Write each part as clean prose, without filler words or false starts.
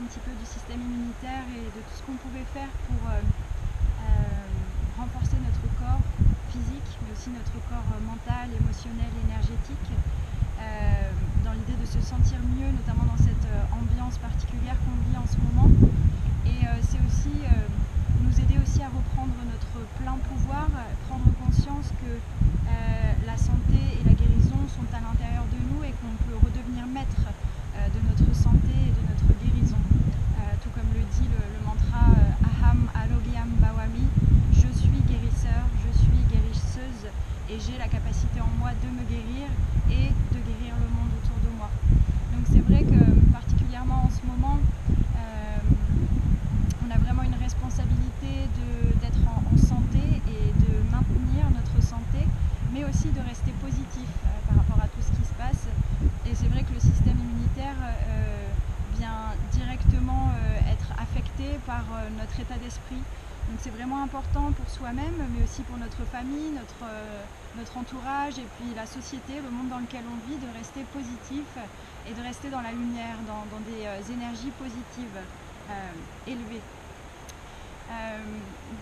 petit peu du système immunitaire et de tout ce qu'on pouvait faire pour renforcer notre corps physique, mais aussi notre corps mental, émotionnel, énergétique, dans l'idée de se sentir mieux, notamment dans cette ambiance particulière qu'on vit en ce moment. Et c'est aussi nous aider aussi à reprendre notre plein pouvoir, prendre conscience que la santé et la guérison sont à l'intérieur de nous et qu'on peut redevenir maître de notre santé et de notre guérison. Tout comme le dit le mantra Aham Alogyam Bhawami, je suis guérisseur, je suis guérisseuse et j'ai la capacité en moi de me guérir et de guérir le monde autour de moi. Donc c'est vrai que particulièrement en ce moment, on a vraiment une responsabilité d'être en santé et de maintenir notre santé, mais aussi de rester positif par rapport à tout ce qui se passe. Et c'est vrai que le système immunitaire vient directement être affecté par notre état d'esprit. Donc c'est vraiment important pour soi-même, mais aussi pour notre famille, notre entourage et puis la société, le monde dans lequel on vit, de rester positif et de rester dans la lumière, dans des énergies positives élevées.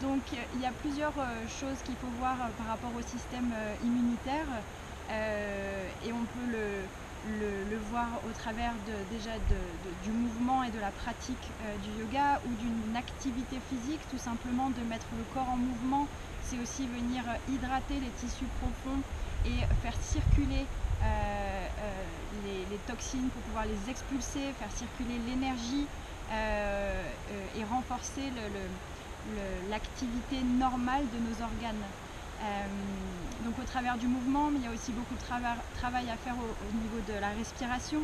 Donc il y a plusieurs choses qu'il faut voir par rapport au système immunitaire et on peut le voir au travers du mouvement et de la pratique du yoga ou d'une activité physique, tout simplement de mettre le corps en mouvement. C'est aussi venir hydrater les tissus profonds et faire circuler les toxines pour pouvoir les expulser, faire circuler l'énergie et renforcer l'activité normale de nos organes. Donc au travers du mouvement, mais il y a aussi beaucoup de travail à faire au niveau de la respiration.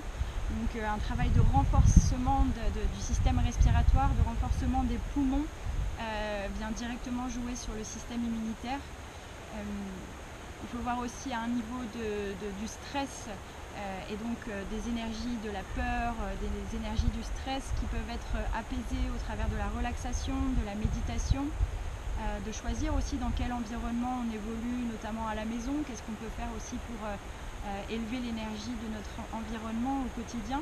Donc un travail de renforcement du système respiratoire, de renforcement des poumons vient directement jouer sur le système immunitaire. Il faut voir aussi à un niveau du stress et donc des énergies de la peur, des énergies du stress qui peuvent être apaisées au travers de la relaxation, de la méditation. De choisir aussi dans quel environnement on évolue, notamment à la maison, qu'est-ce qu'on peut faire aussi pour élever l'énergie de notre environnement au quotidien.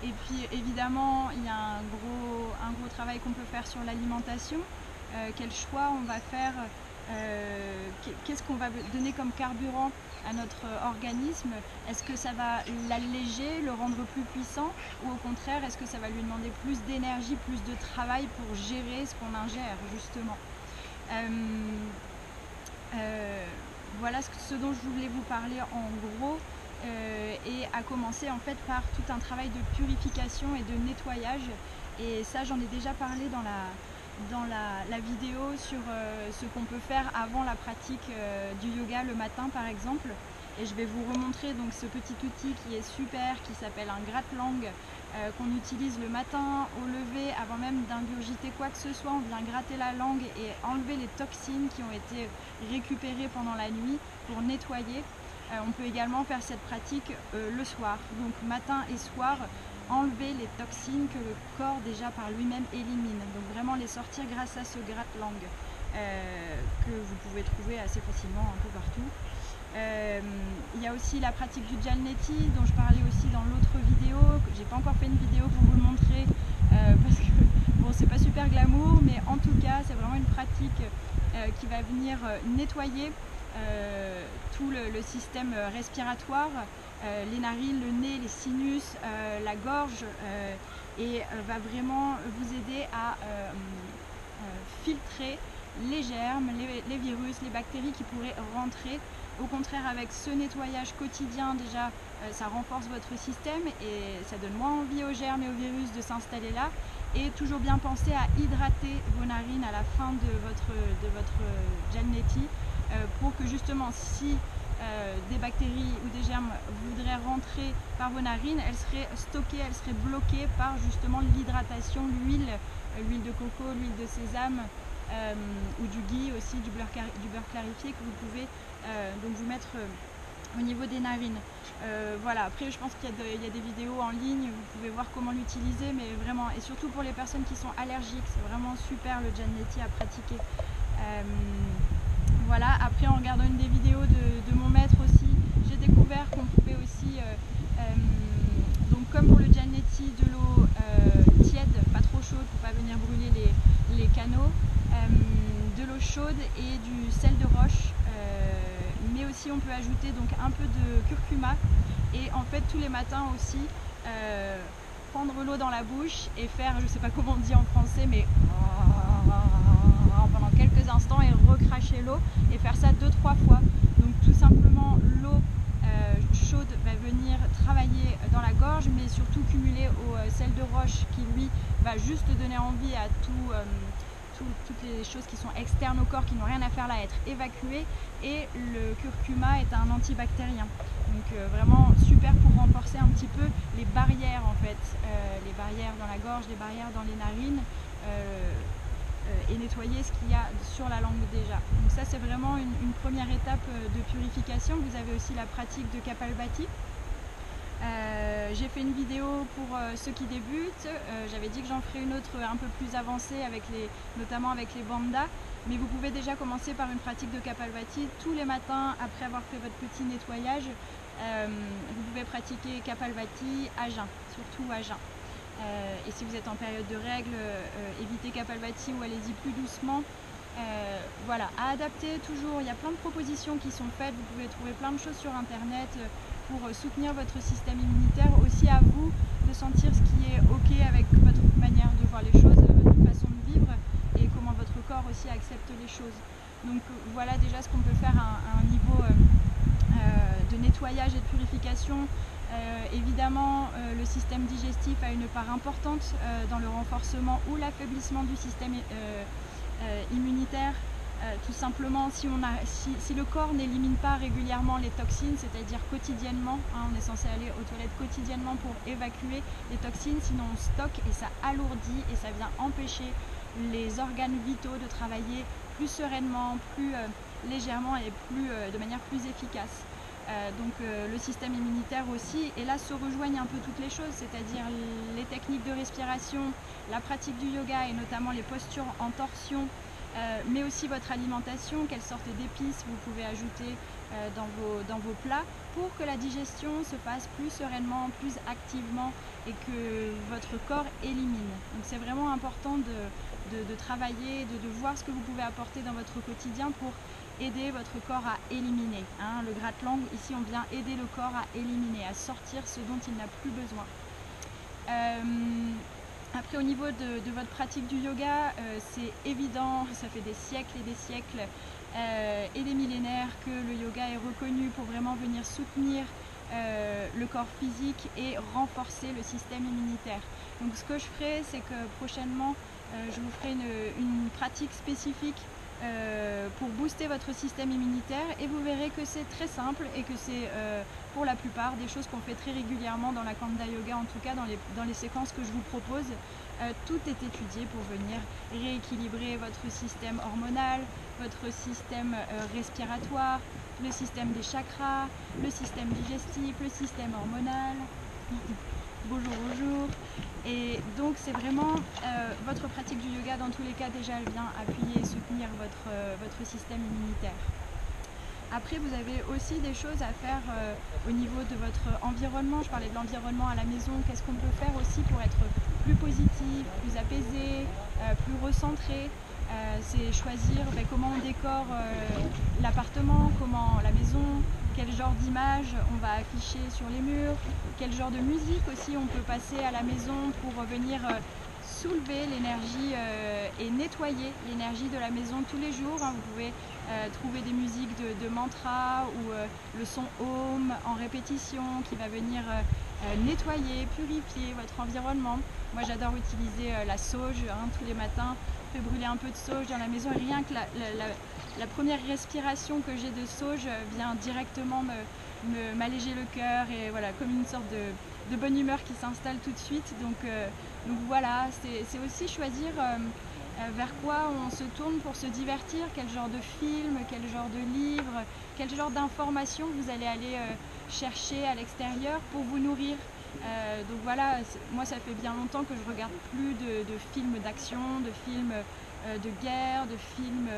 Et puis évidemment, il y a un gros travail qu'on peut faire sur l'alimentation, quel choix on va faire, qu'est-ce qu'on va donner comme carburant à notre organisme. Est-ce que ça va l'alléger, le rendre plus puissant, ou au contraire, est-ce que ça va lui demander plus d'énergie, plus de travail pour gérer ce qu'on ingère, justement. Voilà ce dont je voulais vous parler en gros, et à commencer en fait par tout un travail de purification et de nettoyage. Et ça, j'en ai déjà parlé dans la vidéo sur ce qu'on peut faire avant la pratique du yoga le matin par exemple. Et je vais vous remontrer donc ce petit outil qui est super, qui s'appelle un gratte-langue, qu'on utilise le matin au lever avant même d'ingurgiter quoi que ce soit. On vient gratter la langue et enlever les toxines qui ont été récupérées pendant la nuit pour nettoyer. On peut également faire cette pratique le soir, donc matin et soir, enlever les toxines que le corps déjà par lui-même élimine. Donc vraiment les sortir grâce à ce gratte-langue que vous pouvez trouver assez facilement un peu partout. Il y a aussi la pratique du Jalneti dont je parlais aussi dans l'autre vidéo. J'ai pas encore fait une vidéo pour vous le montrer parce que bon, c'est pas super glamour, mais en tout cas c'est vraiment une pratique qui va venir nettoyer tout le système respiratoire, les narines, le nez, les sinus, la gorge, et va vraiment vous aider à filtrer les germes, les virus, les bactéries qui pourraient rentrer. Au contraire, avec ce nettoyage quotidien, déjà, ça renforce votre système et ça donne moins envie aux germes et aux virus de s'installer là. Et toujours bien penser à hydrater vos narines à la fin de votre Jalneti pour que justement, si des bactéries ou des germes voudraient rentrer par vos narines, elles seraient stockées, elles seraient bloquées par justement l'hydratation, l'huile de coco, l'huile de sésame, ou du ghee aussi, du beurre clarifié que vous pouvez donc vous mettre au niveau des narines. Voilà, après je pense qu'il y a des vidéos en ligne, vous pouvez voir comment l'utiliser, mais vraiment, et surtout pour les personnes qui sont allergiques, c'est vraiment super le Jalneti à pratiquer. Voilà, après en regardant une des vidéos de mon maître aussi, j'ai découvert qu'on pouvait aussi, donc comme pour le Jalneti, de l'eau d'oregano, de l'eau chaude et du sel de roche, mais aussi on peut ajouter donc un peu de curcuma et en fait tous les matins aussi prendre l'eau dans la bouche et faire, je sais pas comment on dit en français, mais pendant quelques instants et recracher l'eau et faire ça 2-3 fois. Donc tout simplement l'eau chaude va venir travailler dans la gorge, mais surtout cumuler au sel de roche qui lui va juste donner envie à toutes les choses qui sont externes au corps, qui n'ont rien à faire là, être évacuées. Et le curcuma est un antibactérien. Donc vraiment super pour renforcer un petit peu les barrières en fait, les barrières dans la gorge, les barrières dans les narines. Et nettoyer ce qu'il y a sur la langue déjà. Donc ça c'est vraiment une première étape de purification. Vous avez aussi la pratique de Kapalbhati. J'ai fait une vidéo pour ceux qui débutent, j'avais dit que j'en ferai une autre un peu plus avancée, notamment avec les bandhas, mais vous pouvez déjà commencer par une pratique de Kapalbhati tous les matins après avoir fait votre petit nettoyage. Vous pouvez pratiquer Kapalbhati à jeun, surtout à jeun. Et si vous êtes en période de règles, évitez Kapalbhati ou allez-y plus doucement. Voilà, à adapter toujours, il y a plein de propositions qui sont faites, vous pouvez trouver plein de choses sur internet pour soutenir votre système immunitaire, aussi à vous de sentir ce qui est ok avec votre manière de voir les choses, votre façon de vivre et comment votre corps aussi accepte les choses. Donc voilà déjà ce qu'on peut faire à un niveau de nettoyage et de purification. Évidemment, le système digestif a une part importante dans le renforcement ou l'affaiblissement du système immunitaire. Tout simplement, si le corps n'élimine pas régulièrement les toxines, c'est-à-dire quotidiennement, on est censé aller aux toilettes quotidiennement pour évacuer les toxines, sinon on stocke et ça alourdit et ça vient empêcher les organes vitaux de travailler plus sereinement, plus légèrement et de manière plus efficace. Donc le système immunitaire aussi, et là se rejoignent un peu toutes les choses, c'est-à-dire les techniques de respiration, la pratique du yoga et notamment les postures en torsion, mais aussi votre alimentation, quelle sorte d'épices vous pouvez ajouter dans vos plats pour que la digestion se fasse plus sereinement, plus activement et que votre corps élimine. Donc c'est vraiment important de travailler, de voir ce que vous pouvez apporter dans votre quotidien pour aider votre corps à éliminer. Le gratte-langue, ici on vient aider le corps à éliminer, à sortir ce dont il n'a plus besoin. Après au niveau de votre pratique du yoga, c'est évident, ça fait des siècles et des siècles et des millénaires que le yoga est reconnu pour vraiment venir soutenir le corps physique et renforcer le système immunitaire. Donc ce que je ferai, c'est que prochainement je vous ferai une pratique spécifique pour booster votre système immunitaire et vous verrez que c'est très simple et que c'est pour la plupart des choses qu'on fait très régulièrement dans la Kanda Yoga, en tout cas dans les séquences que je vous propose. Tout est étudié pour venir rééquilibrer votre système hormonal, votre système respiratoire, le système des chakras, le système digestif, le système hormonal. Bonjour, bonjour. Et donc c'est vraiment votre pratique du yoga, dans tous les cas déjà elle vient appuyer et soutenir votre système immunitaire. Après vous avez aussi des choses à faire au niveau de votre environnement. Je parlais de l'environnement à la maison, qu'est-ce qu'on peut faire aussi pour être plus positif, plus apaisé, plus recentré. C'est choisir comment on décore l'appartement, comment la maison, quel genre d'image on va afficher sur les murs, quel genre de musique aussi on peut passer à la maison pour venir soulever l'énergie et nettoyer l'énergie de la maison tous les jours. Vous pouvez trouver des musiques de mantra ou le son Om en répétition qui va venir nettoyer, purifier votre environnement. Moi j'adore utiliser la sauge tous les matins. Je fais brûler un peu de sauge dans la maison et rien que la première respiration que j'ai de sauge vient directement m'alléger le cœur et voilà, comme une sorte de bonne humeur qui s'installe tout de suite. Donc voilà, c'est aussi choisir vers quoi on se tourne pour se divertir, quel genre de film, quel genre de livre, quel genre d'informations vous allez aller chercher à l'extérieur pour vous nourrir. Donc voilà, moi ça fait bien longtemps que je regarde plus de films d'action, de films de guerre, de films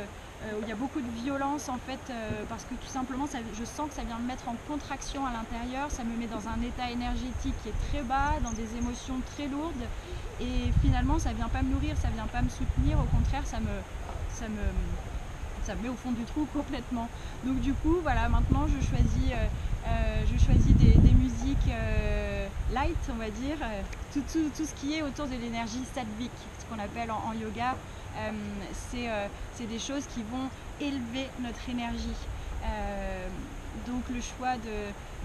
où il y a beaucoup de violence en fait, parce que tout simplement je sens que ça vient me mettre en contraction à l'intérieur, ça me met dans un état énergétique qui est très bas, dans des émotions très lourdes, et finalement ça vient pas me nourrir, ça vient pas me soutenir, au contraire ça me met au fond du trou complètement. Donc du coup voilà, maintenant je choisis des musiques light, on va dire, tout ce qui est autour de l'énergie sattvique, ce qu'on appelle en yoga. C'est des choses qui vont élever notre énergie. Donc le choix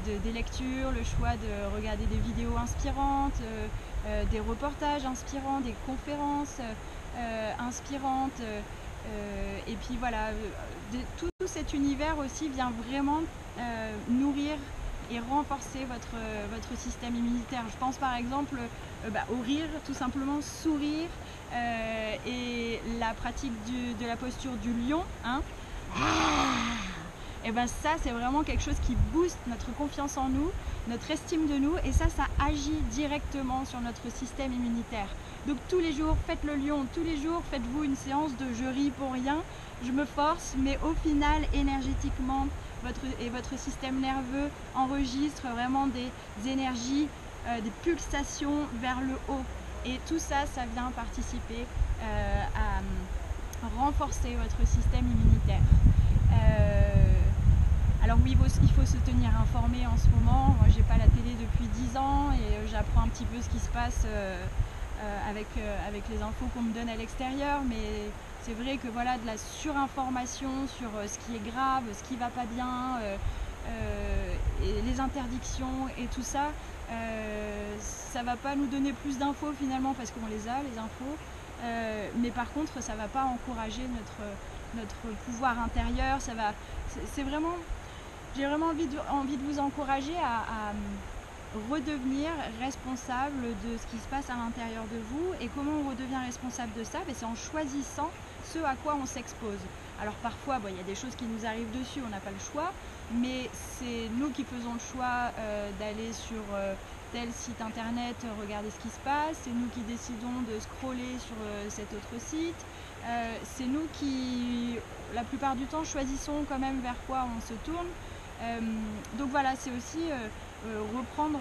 des lectures, le choix de regarder des vidéos inspirantes, des reportages inspirants, des conférences inspirantes, et puis voilà, tout cet univers aussi vient vraiment nourrir et renforcer votre système immunitaire. Je pense par exemple au rire, tout simplement sourire, et la pratique de la posture du lion, hein. Et ben ça c'est vraiment quelque chose qui booste notre confiance en nous, notre estime de nous, et ça agit directement sur notre système immunitaire. Donc tous les jours faites le lion, tous les jours faites-vous une séance de je ris pour rien, je me force, mais au final énergétiquement votre système nerveux enregistre vraiment des énergies, des pulsations vers le haut, et tout ça vient participer à renforcer votre système immunitaire. Alors oui, il faut se tenir informé en ce moment. Moi j'ai pas la télé depuis 10 ans et j'apprends un petit peu ce qui se passe avec les infos qu'on me donne à l'extérieur, mais c'est vrai que voilà, de la surinformation sur ce qui est grave, ce qui va pas bien, et les interdictions et tout ça, ça va pas nous donner plus d'infos finalement, parce qu'on les a, les infos, mais par contre ça va pas encourager notre pouvoir intérieur. J'ai vraiment envie de vous encourager à redevenir responsable de ce qui se passe à l'intérieur de vous. Et comment on redevient responsable de ça? C'est en choisissant ce à quoi on s'expose. Alors parfois il y a des choses qui nous arrivent dessus, on n'a pas le choix, mais c'est nous qui faisons le choix d'aller sur tel site internet, regarder ce qui se passe, c'est nous qui décidons de scroller sur cet autre site, c'est nous qui, la plupart du temps, choisissons quand même vers quoi on se tourne. Donc voilà, c'est aussi reprendre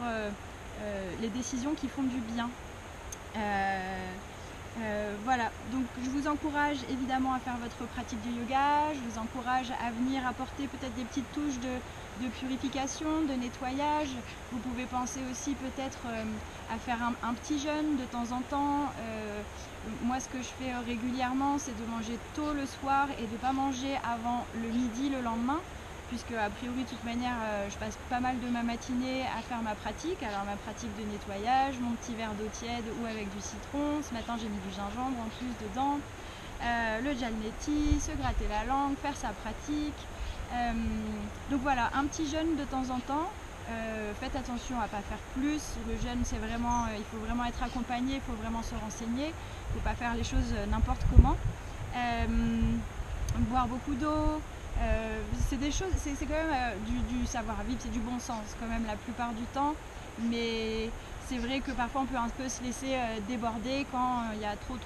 les décisions qui font du bien. Voilà, donc je vous encourage évidemment à faire votre pratique du yoga, je vous encourage à venir apporter peut-être des petites touches de purification, de nettoyage. Vous pouvez penser aussi peut-être à faire un petit jeûne de temps en temps. Moi ce que je fais régulièrement, c'est de manger tôt le soir et de ne pas manger avant le midi le lendemain, puisque a priori de toute manière je passe pas mal de ma matinée à faire ma pratique. Alors ma pratique de nettoyage, mon petit verre d'eau tiède ou avec du citron, ce matin j'ai mis du gingembre en plus dedans, le jalneti, se gratter la langue, faire sa pratique. Donc voilà, un petit jeûne de temps en temps. Faites attention à ne pas faire plus. Le jeûne c'est vraiment, il faut vraiment être accompagné, il faut vraiment se renseigner, il ne faut pas faire les choses n'importe comment. Boire beaucoup d'eau. C'est des choses, c'est quand même du savoir-vivre, c'est du bon sens quand même la plupart du temps, mais c'est vrai que parfois on peut un peu se laisser déborder quand il y a trop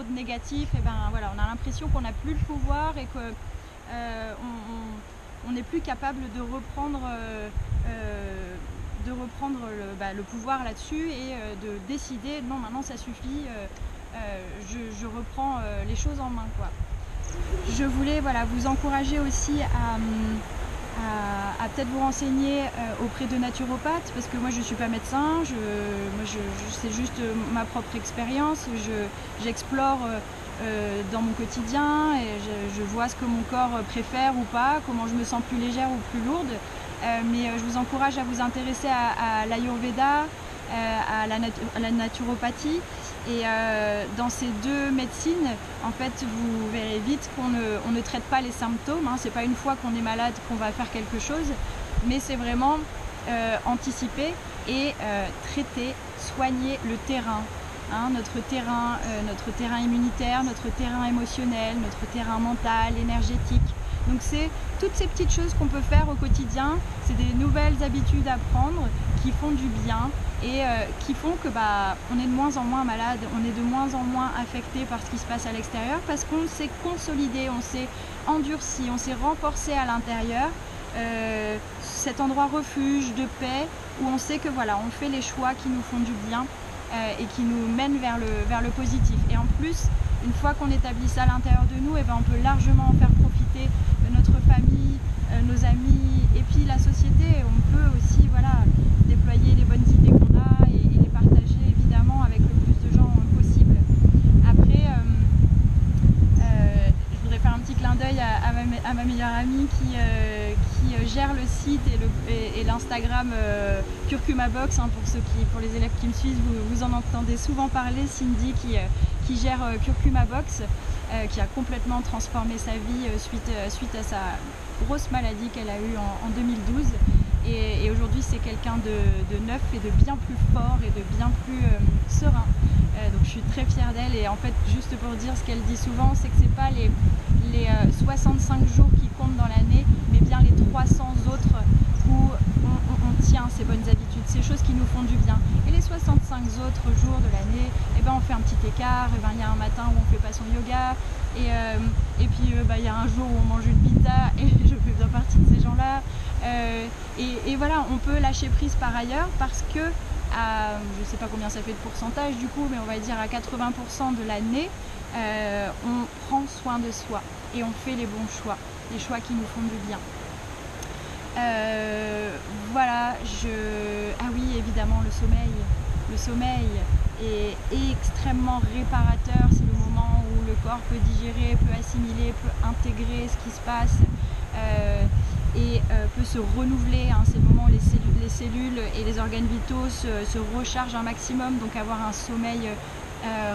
de négatifs. Et ben voilà, on a l'impression qu'on n'a plus le pouvoir et que on n'est plus capable de reprendre le pouvoir là-dessus et de décider non, maintenant ça suffit, je reprends les choses en main, quoi. Je voulais vous encourager aussi à peut-être vous renseigner auprès de naturopathes, parce que moi je ne suis pas médecin, c'est juste ma propre expérience, j'explore dans mon quotidien et je vois ce que mon corps préfère ou pas, comment je me sens plus légère ou plus lourde, mais je vous encourage à vous intéresser à l'Ayurveda, à la naturopathie. Et dans ces deux médecines, en fait, vous verrez vite qu'on ne traite pas les symptômes, hein. C'est pas une fois qu'on est malade qu'on va faire quelque chose, mais c'est vraiment anticiper et traiter, soigner le terrain, hein, notre terrain immunitaire, notre terrain émotionnel, notre terrain mental, énergétique. Donc c'est toutes ces petites choses qu'on peut faire au quotidien, c'est des nouvelles habitudes à prendre qui font du bien et qui font que on est de moins en moins malade, on est de moins en moins affecté par ce qui se passe à l'extérieur, parce qu'on s'est consolidé, on s'est endurci, on s'est renforcé à l'intérieur. Cet endroit refuge de paix où on sait que voilà, on fait les choix qui nous font du bien et qui nous mènent vers le positif. Et en plus, une fois qu'on établit ça à l'intérieur de nous, et ben on peut largement en faire profiter notre famille, nos amis et puis la société. On peut aussi voilà, déployer les bonnes idées qu'on a et les partager évidemment avec le plus de gens possible. Après, je voudrais faire un petit clin d'œil à ma meilleure amie qui gère le site et l'Instagram Curcuma Box. Hein, pour les élèves qui me suivent, vous en entendez souvent parler. Cindy qui gère Curcuma Box, qui a complètement transformé sa vie suite à sa grosse maladie qu'elle a eue en 2012. Et aujourd'hui, c'est quelqu'un de neuf et de bien plus fort et de bien plus serein. Donc je suis très fière d'elle. Et en fait, juste pour dire ce qu'elle dit souvent, c'est que c'est pas les 65 jours qui comptent dans l'année, mais bien les 300 autres où on tient ces bonnes habitudes, ces choses qui nous font du bien. Et les 65 autres jours de l'année, eh ben, on fait un petit écart. Et ben, il y a un matin où on fait pas son yoga. Et puis il y a un jour où on mange une pizza et je fais bien partie de ces gens-là. Et voilà, on peut lâcher prise par ailleurs parce que, je ne sais pas combien ça fait de pourcentage du coup, mais on va dire à 80% de l'année, on prend soin de soi et on fait les bons choix, les choix qui nous font du bien. Voilà, ah oui, évidemment, le sommeil est extrêmement réparateur. C'est le moment où le corps peut digérer, peut assimiler, peut intégrer ce qui se passe et peut se renouveler. Hein. C'est le moment où les cellules et les organes vitaux se rechargent un maximum, donc avoir un sommeil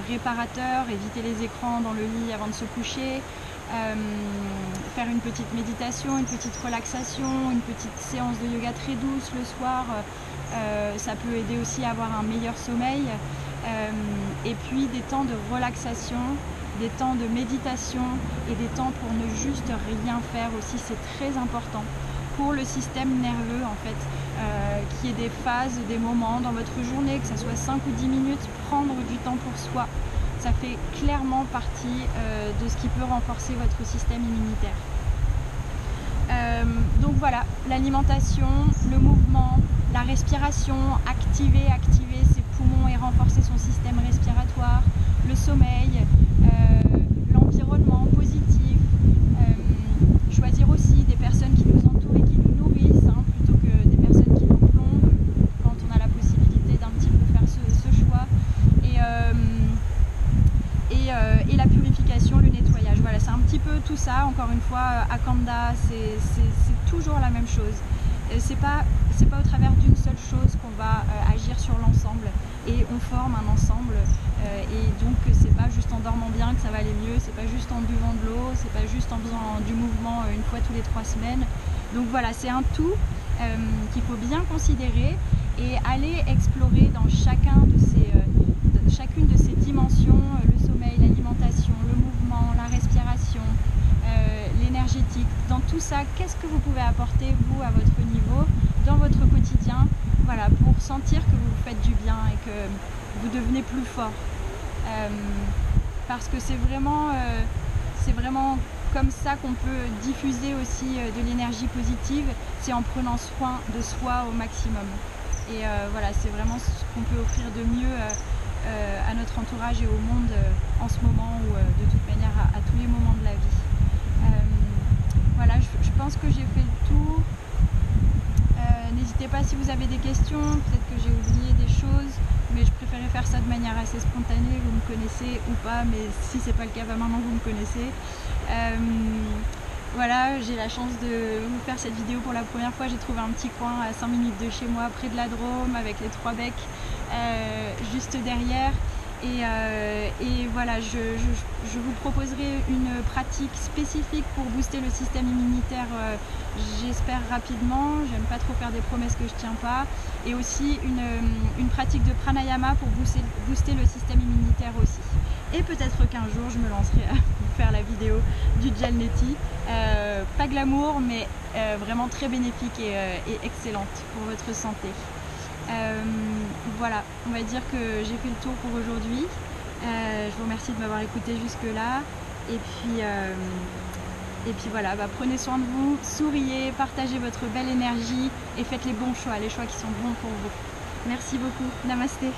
réparateur, éviter les écrans dans le lit avant de se coucher. Faire une petite méditation, une petite relaxation, une petite séance de yoga très douce le soir, ça peut aider aussi à avoir un meilleur sommeil. Et puis des temps de relaxation, des temps de méditation et des temps pour ne juste rien faire aussi, c'est très important pour le système nerveux en fait, qu'il y ait des phases, des moments dans votre journée, que ce soit 5 ou 10 minutes, prendre du temps pour soi. Ça fait clairement partie de ce qui peut renforcer votre système immunitaire. Donc voilà, l'alimentation, le mouvement, la respiration, activer ses poumons et renforcer son système respiratoire, le sommeil, l'environnement positif, choisir aussi des personnes qui nous entourent et qui nous nourrissent, hein, plutôt que des personnes qui nous plombent, quand on a la possibilité d'un petit peu faire ce choix. Et la purification, le nettoyage. Voilà, c'est un petit peu tout ça. Encore une fois, Akanda, c'est toujours la même chose. C'est pas au travers d'une seule chose qu'on va agir sur l'ensemble. Et on forme un ensemble. Et donc, c'est pas juste en dormant bien que ça va aller mieux. C'est pas juste en buvant de l'eau. C'est pas juste en faisant du mouvement une fois tous les 3 semaines. Donc voilà, c'est un tout qu'il faut bien considérer et aller explorer dans chacune de ces dimensions, le sommeil, l'alimentation, le mouvement, la respiration, l'énergétique. Dans tout ça, qu'est-ce que vous pouvez apporter, vous, à votre niveau, dans votre quotidien, voilà, pour sentir que vous faites du bien et que vous devenez plus fort. Parce que c'est vraiment comme ça qu'on peut diffuser aussi de l'énergie positive, c'est en prenant soin de soi au maximum. Et voilà, c'est vraiment ce qu'on peut offrir de mieux à notre entourage et au monde en ce moment ou de toute manière à tous les moments de la vie. Voilà, je pense que j'ai fait le tour. N'hésitez pas si vous avez des questions, peut-être que j'ai oublié des choses, mais je préférais faire ça de manière assez spontanée. Vous me connaissez ou pas, mais si c'est pas le cas, maintenant vous me connaissez. Voilà, j'ai la chance de vous faire cette vidéo pour la première fois. J'ai trouvé un petit coin à 5 minutes de chez moi, près de la Drôme, avec les 3 becs juste derrière. Et voilà, je vous proposerai une pratique spécifique pour booster le système immunitaire, j'espère rapidement. J'aime pas trop faire des promesses que je tiens pas. Et aussi une pratique de pranayama pour booster le système immunitaire aussi. Et peut-être qu'un jour je me lancerai à vous faire la vidéo du gel neti. Pas glamour, mais vraiment très bénéfique et excellente pour votre santé. Voilà, on va dire que j'ai fait le tour pour aujourd'hui. Je vous remercie de m'avoir écouté jusque là. Et Et puis voilà, prenez soin de vous, souriez, partagez votre belle énergie et faites les bons choix, les choix qui sont bons pour vous. Merci beaucoup. Namasté.